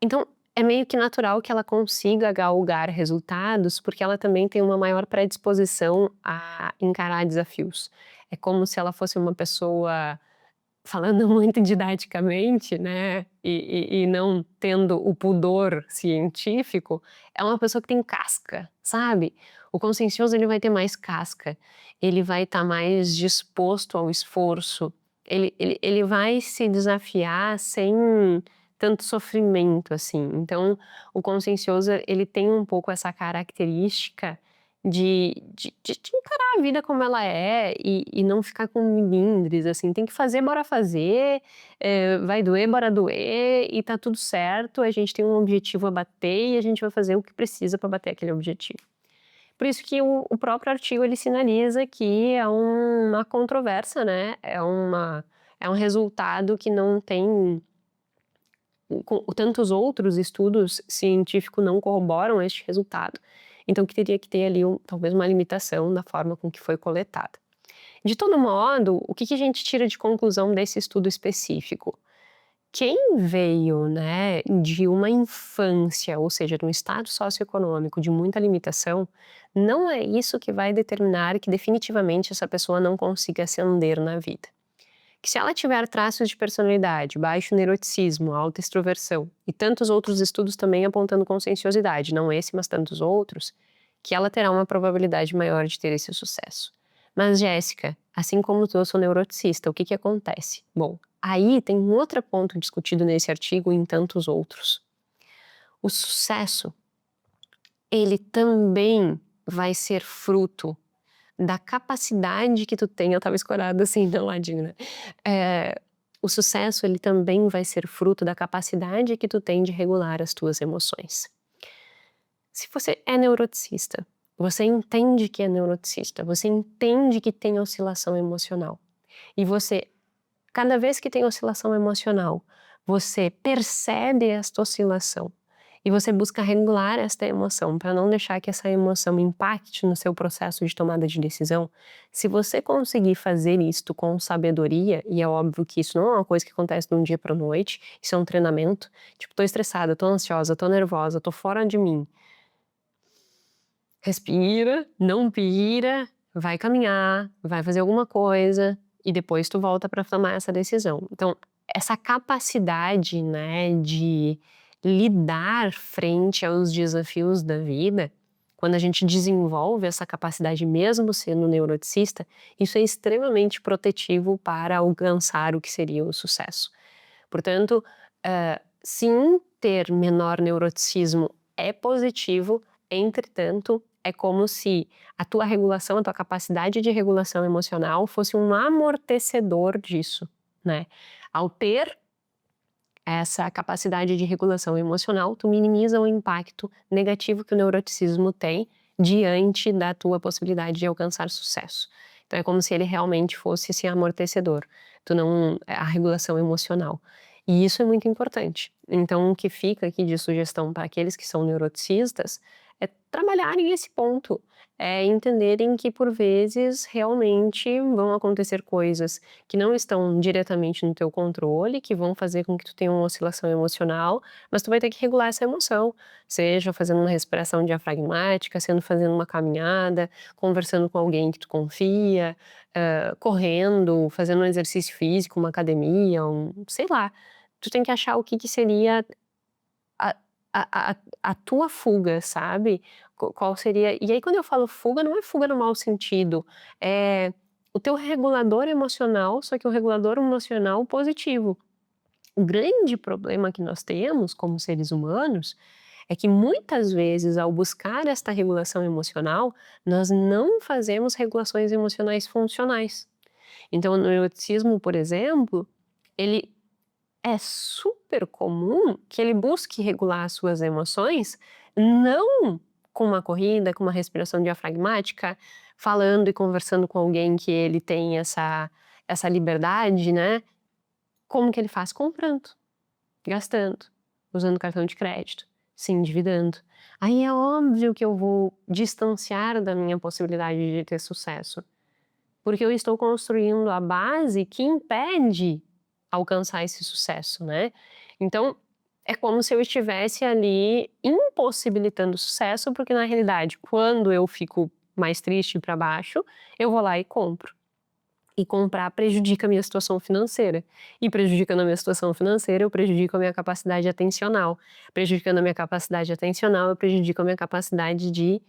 Então, é meio que natural que ela consiga galgar resultados, porque ela também tem uma maior predisposição a encarar desafios. É como se ela fosse uma pessoa, falando muito didaticamente, né, e não tendo o pudor científico, é uma pessoa que tem casca, sabe. O consciencioso ele vai ter mais casca, ele vai estar mais disposto ao esforço, ele vai se desafiar sem tanto sofrimento, assim. Então, o consciencioso ele tem um pouco essa característica de encarar a vida como ela é e não ficar com milindres, assim, tem que fazer, bora fazer, vai doer, bora doer e tá tudo certo, a gente tem um objetivo a bater e a gente vai fazer o que precisa para bater aquele objetivo. Por isso que o próprio artigo ele sinaliza que é uma controvérsia, né, é um resultado que não tem tantos outros estudos científicos não corroboram este resultado, então que teria que ter ali talvez uma limitação na forma com que foi coletada. De todo modo, o que a gente tira de conclusão desse estudo específico? Quem veio, né, de uma infância, ou seja, de um estado socioeconômico de muita limitação, não é isso que vai determinar que definitivamente essa pessoa não consiga ascender na vida. Que se ela tiver traços de personalidade, baixo neuroticismo, alta extroversão e tantos outros estudos também apontando conscienciosidade, não esse, mas tantos outros, que ela terá uma probabilidade maior de ter esse sucesso. Mas Jéssica, assim como eu sou neuroticista, o que acontece? Bom, aí tem um outro ponto discutido nesse artigo e em tantos outros. O sucesso, ele também vai ser fruto da capacidade que tu tem, eu estava escorada assim do ladinho, né. O sucesso ele também vai ser fruto da capacidade que tu tem de regular as tuas emoções. Se você é neuroticista, você entende que é neuroticista, você entende que tem oscilação emocional, e você, cada vez que tem oscilação emocional, você percebe esta oscilação, e você busca regular esta emoção para não deixar que essa emoção impacte no seu processo de tomada de decisão, se você conseguir fazer isto com sabedoria, e é óbvio que isso não é uma coisa que acontece de um dia para noite, isso é um treinamento, tipo, tô estressada, tô ansiosa, tô nervosa, tô fora de mim. Respira, não pira, vai caminhar, vai fazer alguma coisa e depois tu volta para tomar essa decisão. Então, essa capacidade, né, de lidar frente aos desafios da vida, quando a gente desenvolve essa capacidade mesmo sendo neuroticista, isso é extremamente protetivo para alcançar o que seria o sucesso. Portanto, sim, ter menor neuroticismo é positivo, entretanto, é como se a tua regulação, a tua capacidade de regulação emocional fosse um amortecedor disso, né. Ao ter essa capacidade de regulação emocional, tu minimiza o impacto negativo que o neuroticismo tem diante da tua possibilidade de alcançar sucesso. Então é como se ele realmente fosse esse amortecedor, tu não a regulação emocional. E isso é muito importante. Então o que fica aqui de sugestão para aqueles que são neuroticistas, é trabalharem esse ponto, é entenderem que por vezes realmente vão acontecer coisas que não estão diretamente no teu controle, que vão fazer com que tu tenha uma oscilação emocional, mas tu vai ter que regular essa emoção, seja fazendo uma respiração diafragmática, sendo fazendo uma caminhada, conversando com alguém que tu confia, correndo, fazendo um exercício físico, uma academia, sei lá. Tu tem que achar o que que seria a a tua fuga, sabe? Qual seria e aí quando eu falo fuga, não é fuga no mau sentido, é o teu regulador emocional, só que um regulador emocional positivo. O grande problema que nós temos como seres humanos, é que muitas vezes ao buscar esta regulação emocional, nós não fazemos regulações emocionais funcionais. Então o neuroticismo, por exemplo, ele é super comum que ele busque regular as suas emoções, não com uma corrida, com uma respiração diafragmática, falando e conversando com alguém que ele tem essa liberdade, né. Como que ele faz? Comprando, gastando, usando cartão de crédito, se endividando. Aí é óbvio que eu vou distanciar da minha possibilidade de ter sucesso, porque eu estou construindo a base que impede alcançar esse sucesso, né. Então, é como se eu estivesse ali impossibilitando o sucesso, porque na realidade quando eu fico mais triste para baixo, eu vou lá e compro. E comprar prejudica a minha situação financeira. E prejudicando a minha situação financeira, eu prejudico a minha capacidade atencional. Prejudicando a minha capacidade atencional, eu prejudico a minha capacidade de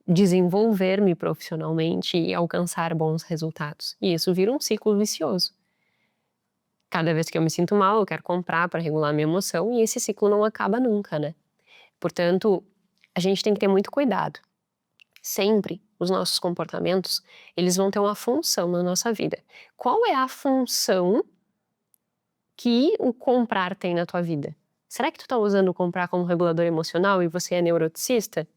desenvolver-me profissionalmente e alcançar bons resultados. E isso vira um ciclo vicioso. Cada vez que eu me sinto mal, eu quero comprar para regular a minha emoção e esse ciclo não acaba nunca, né. Portanto, a gente tem que ter muito cuidado. Sempre os nossos comportamentos, eles vão ter uma função na nossa vida. Qual é a função que o comprar tem na tua vida? Será que tu tá usando o comprar como regulador emocional e você é neuroticista?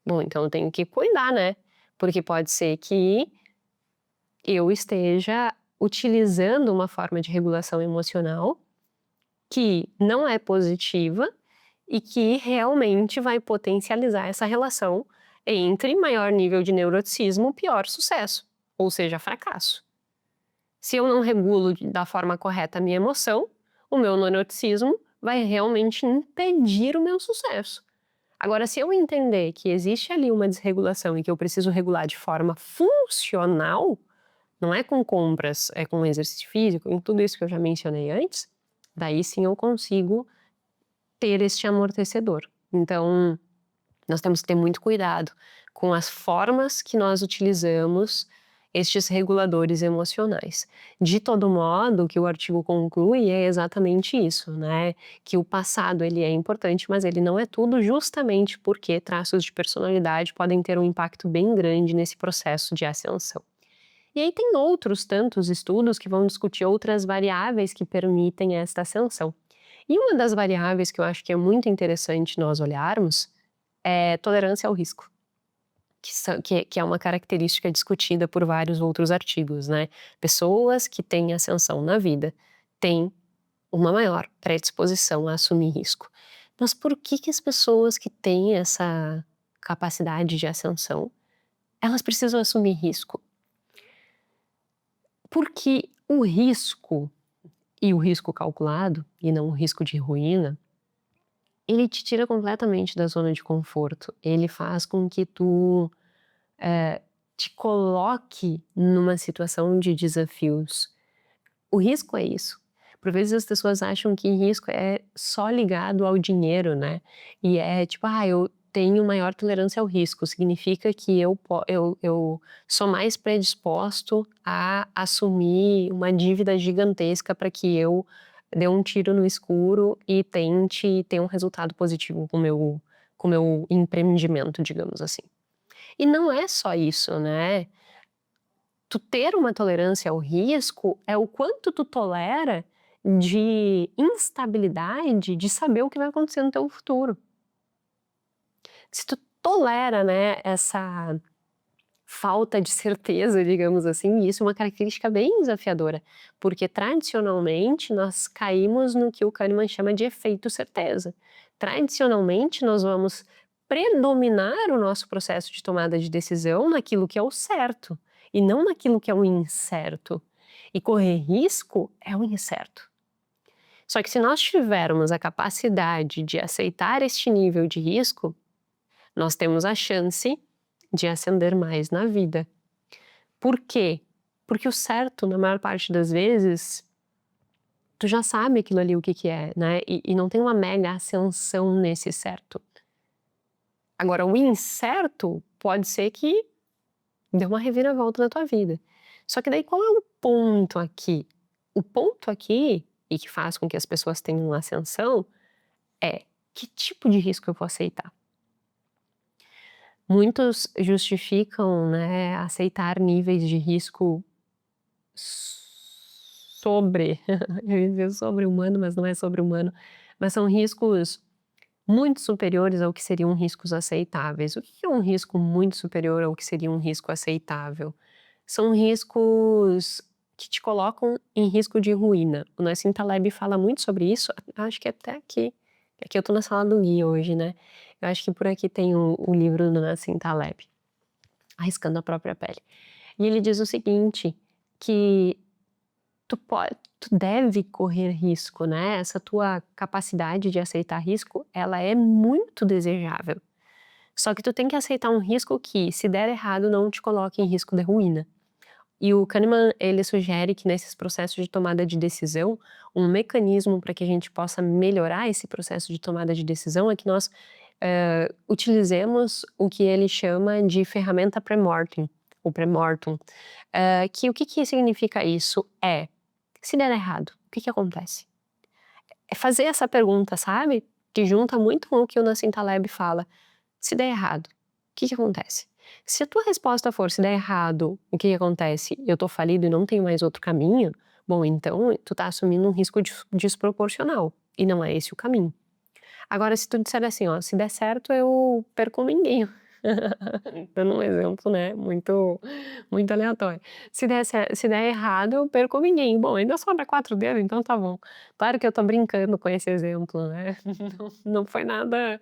Bom, então eu tenho que cuidar, né, porque pode ser que eu esteja utilizando uma forma de regulação emocional que não é positiva e que realmente vai potencializar essa relação entre maior nível de neuroticismo, pior sucesso, ou seja, fracasso. Se eu não regulo da forma correta a minha emoção, o meu neuroticismo vai realmente impedir o meu sucesso. Agora, se eu entender que existe ali uma desregulação e que eu preciso regular de forma funcional, não é com compras, é com exercício físico, em tudo isso que eu já mencionei antes, daí sim eu consigo ter este amortecedor. Então, nós temos que ter muito cuidado com as formas que nós utilizamos estes reguladores emocionais. De todo modo, o que o artigo conclui é exatamente isso, né, que o passado ele é importante, mas ele não é tudo, justamente porque traços de personalidade podem ter um impacto bem grande nesse processo de ascensão. E aí tem outros tantos estudos que vão discutir outras variáveis que permitem esta ascensão. E uma das variáveis que eu acho que é muito interessante nós olharmos é tolerância ao risco, que é uma característica discutida por vários outros artigos, né. Pessoas que têm ascensão na vida têm uma maior predisposição a assumir risco. Mas por que que as pessoas que têm essa capacidade de ascensão, elas precisam assumir risco? Porque o risco, e o risco calculado, e não o risco de ruína, ele te tira completamente da zona de conforto. Ele faz com que tu, te coloque numa situação de desafios. O risco é isso. Por vezes as pessoas acham que risco é só ligado ao dinheiro, né, e é tipo: "Ah, eu tenho maior tolerância ao risco, significa que eu sou mais predisposto a assumir uma dívida gigantesca para que eu dê um tiro no escuro e tente ter um resultado positivo com o meu empreendimento", digamos assim. E não é só isso, né. Tu ter uma tolerância ao risco é o quanto tu tolera de instabilidade de saber o que vai acontecer no teu futuro. Se tu tolera, né, essa falta de certeza, digamos assim, isso é uma característica bem desafiadora, porque tradicionalmente nós caímos no que o Kahneman chama de efeito certeza. Tradicionalmente nós vamos predominar o nosso processo de tomada de decisão naquilo que é o certo, e não naquilo que é o incerto. E correr risco é o incerto. Só que se nós tivermos a capacidade de aceitar este nível de risco, nós temos a chance de ascender mais na vida. Por quê? Porque o certo, na maior parte das vezes, tu já sabe aquilo ali o que que é, né, e não tem uma mega ascensão nesse certo. Agora o incerto pode ser que dê uma reviravolta na tua vida. Só que daí qual é o ponto aqui? O ponto aqui, e que faz com que as pessoas tenham uma ascensão, é: que tipo de risco eu vou aceitar? Muitos justificam, né, aceitar níveis de risco sobre eu ia dizer sobre-humano, mas não é sobre-humano, mas são riscos muito superiores ao que seriam riscos aceitáveis. O que que é um risco muito superior ao que seria um risco aceitável? São riscos que te colocam em risco de ruína. O Nassim Taleb fala muito sobre isso, acho que até aqui. Aqui eu tô na sala do guia hoje, né. Eu acho que por aqui tem o livro do Nassim Taleb, Arriscando a Própria Pele. E ele diz o seguinte, que tu deve correr risco, né, essa tua capacidade de aceitar risco, ela é muito desejável. Só que tu tem que aceitar um risco que, se der errado, não te coloque em risco de ruína. E o Kahneman, ele sugere que nesses processos de tomada de decisão, um mecanismo para que a gente possa melhorar esse processo de tomada de decisão é que nós, utilizemos o que ele chama de ferramenta pré-mortem, o pré-mortem. Que o que que significa isso? Se der errado, o que que acontece? É fazer essa pergunta, sabe, que junta muito com o que o Nassim Taleb fala. Se der errado, o que que acontece? Se a tua resposta for: "Se der errado, o que que acontece? Eu tô falido e não tenho mais outro caminho", bom, então tu tá assumindo um risco desproporcional, e não é esse o caminho. Agora se tu disser assim: "Ó, se der certo eu perco o mindinho", dando um exemplo, né, muito aleatório. Se der errado eu perco o mindinho, bom, ainda sobra 4 dedos, então tá bom. Claro que eu tô brincando com esse exemplo, né, não foi nada,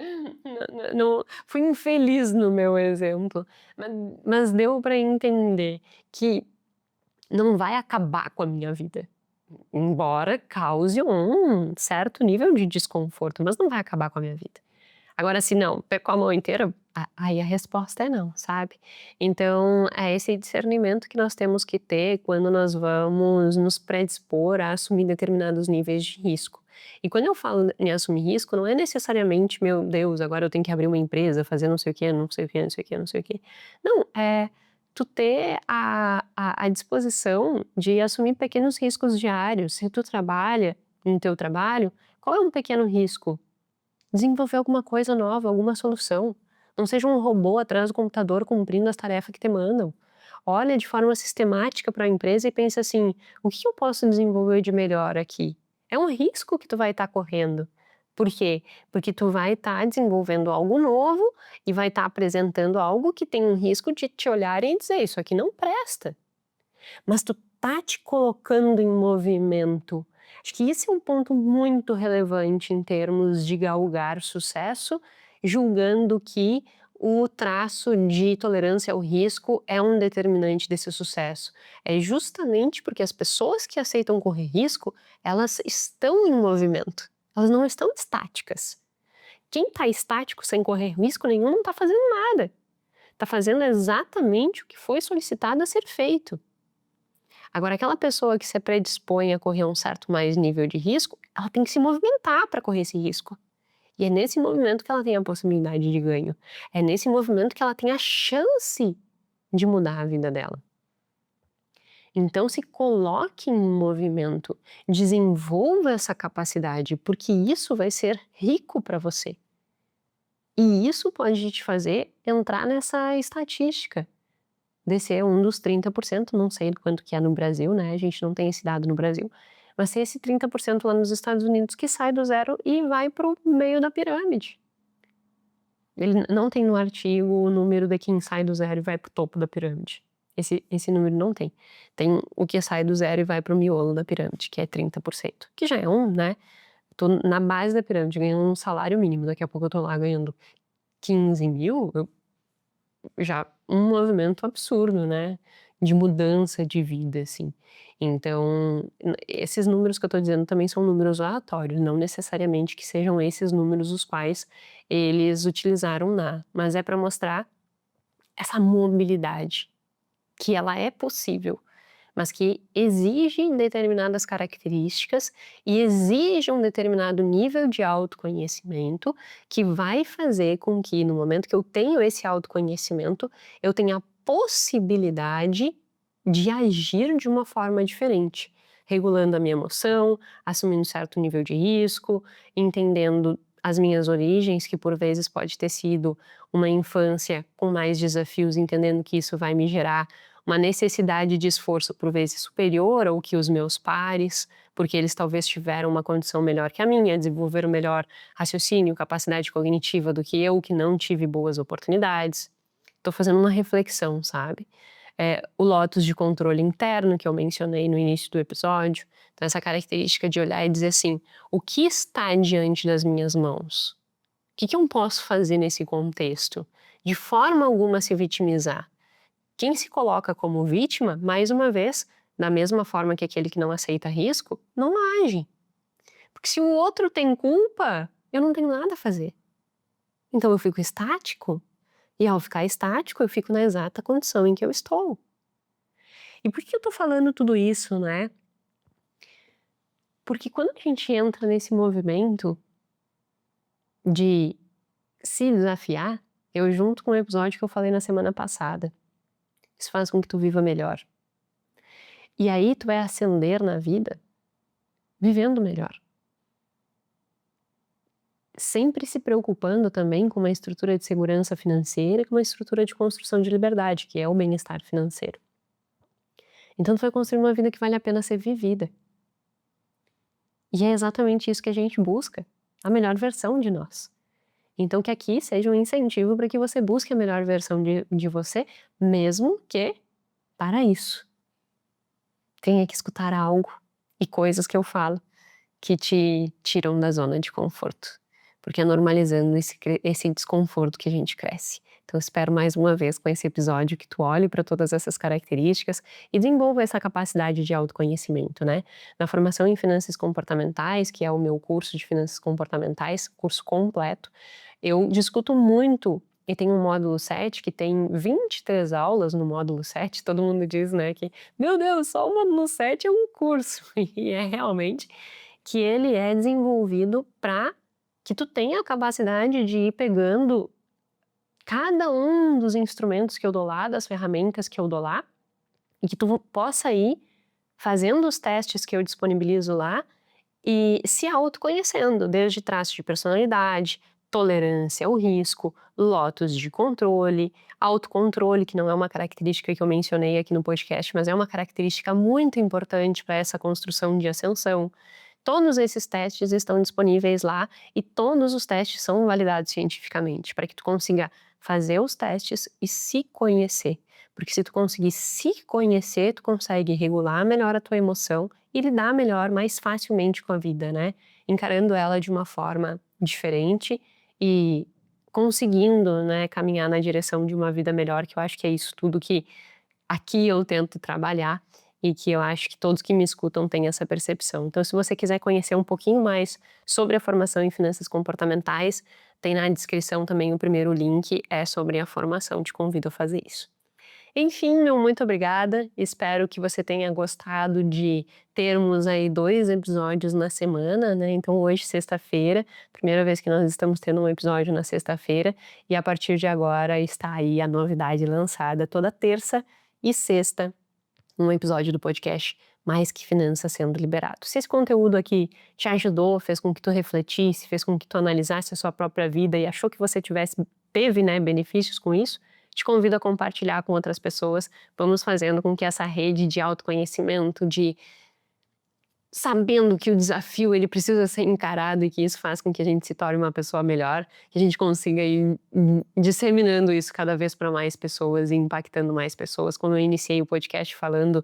não fui infeliz no meu exemplo, ma mas deu pra entender que não vai acabar com a minha vida. Embora cause um certo nível de desconforto, mas não vai acabar com a minha vida. Agora se não, perco a mão inteira, aí a resposta é não, sabe. Então é esse discernimento que nós temos que ter quando nós vamos nos predispor a assumir determinados níveis de risco. E quando eu falo em assumir risco, não é necessariamente: "Meu Deus, agora eu tenho que abrir uma empresa, fazer não sei o quê, não sei o quê, não sei o quê, não sei o quê". Não, é tu ter a disposição de assumir pequenos riscos diários. Se tu trabalha no teu trabalho, qual é um pequeno risco? Desenvolver alguma coisa nova, alguma solução. Não seja um robô atrás do computador cumprindo as tarefas que te mandam. Olha de forma sistemática para a empresa e pensa assim: "O que eu posso desenvolver de melhor aqui?". É um risco que tu vai estar correndo. Por quê? Porque tu vai estar desenvolvendo algo novo e vai estar apresentando algo que tem um risco de te olharem e dizer: "Isso aqui não presta". Mas tu tá te colocando em movimento. Acho que esse é um ponto muito relevante em termos de galgar sucesso, julgando que o traço de tolerância ao risco é um determinante desse sucesso. É justamente porque as pessoas que aceitam correr risco, elas estão em movimento, elas não estão estáticas. Quem está estático sem correr risco nenhum não está fazendo nada. Está fazendo exatamente o que foi solicitado a ser feito. Agora, aquela pessoa que se predispõe a correr um certo mais nível de risco, ela tem que se movimentar para correr esse risco. E é nesse movimento que ela tem a possibilidade de ganho. É nesse movimento que ela tem a chance de mudar a vida dela. Então, se coloque em movimento, desenvolva essa capacidade, porque isso vai ser rico para você. E isso pode te fazer entrar nessa estatística de ser um dos 30%, não sei quanto que é no Brasil, né, a gente não tem esse dado no Brasil, mas ser esse 30% lá nos Estados Unidos que sai do zero e vai para o meio da pirâmide. Ele não tem no artigo o número de quem sai do zero e vai para o topo da pirâmide. Esse número não tem. Tem o que sai do zero e vai para o miolo da pirâmide, que é 30%, que já é né, tô na base da pirâmide ganhando um salário mínimo, daqui a pouco eu tô lá ganhando 15 mil, já um movimento absurdo, né, de mudança de vida, assim. Então, esses números que eu tô dizendo também são números aleatórios, não necessariamente que sejam esses números os quais eles utilizaram mas é para mostrar essa mobilidade, que ela é possível, mas que exige determinadas características e exige um determinado nível de autoconhecimento que vai fazer com que no momento que eu tenho esse autoconhecimento, eu tenha a possibilidade de agir de uma forma diferente, regulando a minha emoção, assumindo certo nível de risco, entendendo as minhas origens, que por vezes pode ter sido uma infância com mais desafios, entendendo que isso vai me gerar uma necessidade de esforço por vezes superior ao que os meus pares, porque eles talvez tiveram uma condição melhor que a minha, desenvolveram melhor raciocínio, capacidade cognitiva do que eu, que não tive boas oportunidades. Tô fazendo uma reflexão, sabe? O lotus de controle interno que eu mencionei no início do episódio, então essa característica de olhar e dizer assim, o que está diante das minhas mãos? O que eu posso fazer nesse contexto? De forma alguma se vitimizar. Quem se coloca como vítima, mais uma vez, da mesma forma que aquele que não aceita risco, não age. Porque se o outro tem culpa, eu não tenho nada a fazer. Então eu fico estático, e ao ficar estático, eu fico na exata condição em que eu estou. E por que eu tô falando tudo isso, né? Porque quando a gente entra nesse movimento de se desafiar, eu junto com o episódio que eu falei na semana passada, isso faz com que tu viva melhor. E aí tu vai ascender na vida vivendo melhor. Sempre se preocupando também com uma estrutura de segurança financeira e com uma estrutura de construção de liberdade, que é o bem-estar financeiro. Então tu vai construir uma vida que vale a pena ser vivida. E é exatamente isso que a gente busca, a melhor versão de nós. Então que aqui seja um incentivo para que você busque a melhor versão de você, mesmo que, para isso, tenha que escutar algo e coisas que eu falo que te tiram da zona de conforto. Porque é normalizando esse desconforto que a gente cresce. Então espero mais uma vez com esse episódio que tu olhe para todas essas características e desenvolva essa capacidade de autoconhecimento, né? Na formação em finanças comportamentais, que é o meu curso de finanças comportamentais, curso completo, eu discuto muito e tem um módulo 7 que tem 23 aulas no módulo 7, todo mundo diz, né, que meu Deus, só o módulo 7 é um curso, e é realmente que ele é desenvolvido para que tu tenha a capacidade de ir pegando cada um dos instrumentos que eu dou lá, das ferramentas que eu dou lá, e que tu possa ir fazendo os testes que eu disponibilizo lá e se autoconhecendo, desde traços de personalidade, tolerância ao risco, lotus de controle, autocontrole, que não é uma característica que eu mencionei aqui no podcast, mas é uma característica muito importante para essa construção de ascensão. Todos esses testes estão disponíveis lá e todos os testes são validados cientificamente, para que tu consiga fazer os testes e se conhecer, Porque se tu conseguir se conhecer, tu consegue regular melhor a tua emoção e lidar melhor, mais facilmente com a vida, né? Encarando ela de uma forma diferente e conseguindo, né, caminhar na direção de uma vida melhor, que eu acho que é isso tudo que aqui eu tento trabalhar e que eu acho que todos que me escutam têm essa percepção. Então, se você quiser conhecer um pouquinho mais sobre a formação em finanças comportamentais, tem na descrição também o primeiro link, é sobre a formação, te convido a fazer isso. Enfim, meu muito obrigada, espero que você tenha gostado de termos aí 2 episódios na semana, né, então hoje sexta-feira, primeira vez que nós estamos tendo um episódio na sexta-feira, e a partir de agora está aí a novidade lançada toda terça e sexta, um episódio do podcast Mais que Finanças sendo liberado. Se esse conteúdo aqui te ajudou, fez com que tu refletisse, fez com que tu analisasse a sua própria vida e achou que você teve, né, benefícios com isso, te convido a compartilhar com outras pessoas. Vamos fazendo com que essa rede de autoconhecimento, de sabendo que o desafio ele precisa ser encarado e que isso faz com que a gente se torne uma pessoa melhor, que a gente consiga ir disseminando isso cada vez para mais pessoas e impactando mais pessoas. Quando eu iniciei o podcast falando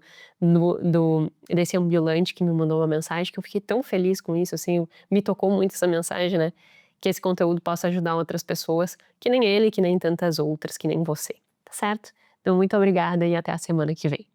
desse ambulante que me mandou uma mensagem, que eu fiquei tão feliz com isso, assim, me tocou muito essa mensagem, né? Que esse conteúdo possa ajudar outras pessoas, que nem ele, que nem tantas outras, que nem você, tá certo? Então, muito obrigada e até a semana que vem.